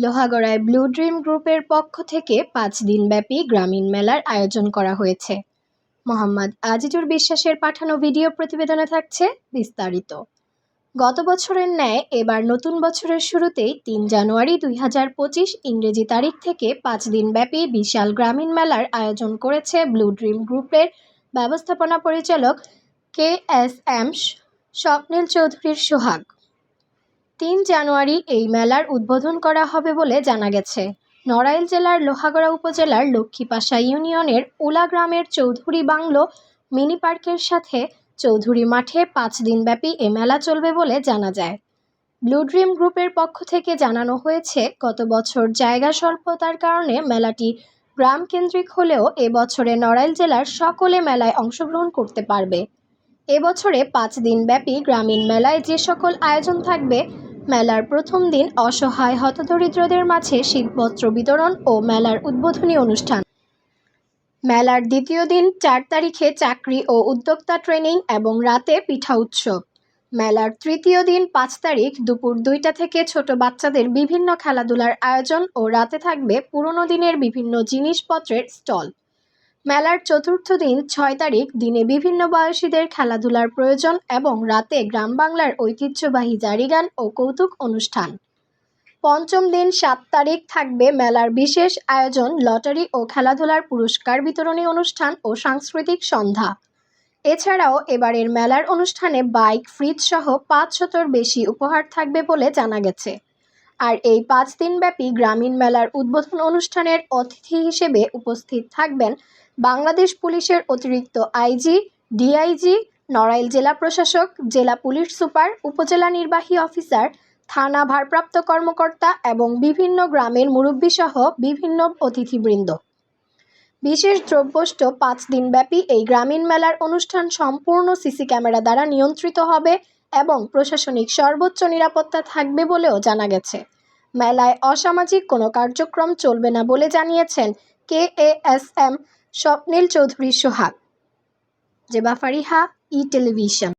লোহাগড়ায় blue dream গ্রুপের পক্ষ থেকে 5 দিনব্যাপী গ্রামীণ মেলার আয়োজন করা হয়েছে। মোহাম্মদ আজিজুর বিশ্বাসের পাঠানো ভিডিও প্রতিবেদনে থাকছে বিস্তারিত। গত বছরের ন্যায় এবার নতুন বছরের শুরুতেই 3 জানুয়ারি 2025 ইংরেজি তারিখ থেকে 5 দিনব্যাপী বিশাল গ্রামীণ মেলার আয়োজন করেছে ব্লু ড্রিম গ্রুপের ব্যবস্থাপনা পরিচালক KSM স্বপ্নিল চৌধুরীর সোহাগ। 3 জানুয়ারি এই মেলার উদ্বোধন করা হবে বলে জানা গেছে। নড়াইল জেলার লোহাগড়া উপজেলার লক্ষ্মীপাশা ইউনিয়নের উলা গ্রামের চৌধুরী বাংলো মিনি পার্কের সাথে চৌধুরী মাঠে 5 দিনব্যাপী এ মেলা চলবে বলে জানা যায়। ব্লু ড্রিম গ্রুপের পক্ষ থেকে জানানো হয়েছে, গত বছর জায়গা স্বল্পতার কারণে মেলাটি গ্রাম কেন্দ্রিক হলেও এবছরে নড়াইল জেলার সকলে মেলায় অংশগ্রহণ করতে পারবে। এবছরে 5 দিনব্যাপী গ্রামীণ মেলায় যে সকল আয়োজন থাকবে: মেলার প্রথম দিন অসহায় হতদরিদ্রদের মাঝে শীতবস্ত্র বিতরণ ও মেলার উদ্বোধনী অনুষ্ঠান। মেলার দ্বিতীয় দিন 4 তারিখে চাকরি ও উদ্যোক্তা ট্রেনিং এবং রাতে পিঠা উৎসব। মেলার তৃতীয় দিন 5 তারিখ দুপুর 2টা থেকে ছোট বাচ্চাদের বিভিন্ন খেলাধুলার আয়োজন ও রাতে থাকবে পুরনো দিনের বিভিন্ন জিনিসপত্রের স্টল। মেলার চতুর্থ দিন 6 তারিখ দিনে বিভিন্ন বয়সীদের খেলাধুলার প্রয়োজন এবং রাতে গ্রাম বাংলার ঐতিহ্যবাহী জারিগান ও কৌতুক অনুষ্ঠান। পঞ্চম দিন 7 তারিখ থাকবে মেলার বিশেষ আয়োজন, লটারি ও খেলাধুলার পুরস্কার বিতরণী অনুষ্ঠান ও সাংস্কৃতিক সন্ধ্যা। এছাড়াও এবারের মেলার অনুষ্ঠানে বাইক, ফ্রিজ সহ 500-র বেশি উপহার থাকবে বলে জানা গেছে। আর এই 5 দিনব্যাপী গ্রামীণ মেলার উদ্বোধন অনুষ্ঠানের অতিথি হিসেবে উপস্থিত থাকবেন বাংলাদেশ পুলিশের অতিরিক্ত আইজি, ডিআইজি, নড়াইল জেলা প্রশাসক, জেলা পুলিশ সুপার, উপজেলা নির্বাহী অফিসার, থানা ভারপ্রাপ্ত কর্মকর্তা এবং বিভিন্ন গ্রামের মুরব্বীসহ বিভিন্ন অতিথিবৃন্দ। বিশেষ দ্রব্যষ্ট 5 দিনব্যাপী এই গ্রামীণ মেলার অনুষ্ঠান সম্পূর্ণ সিসি ক্যামেরা দ্বারা নিয়ন্ত্রিত হবে এবং প্রশাসনিক সর্বোচ্চ নিরাপত্তা থাকবে বলেও জানা গেছে। মেলায় অসামাজিক কোনো কার্যক্রম চলবে না বলে জানিয়েছেন KSM স্বপ্নিল চৌধুরী সোহাগ। জেবা ফারিহা, ই টেলিভিশন।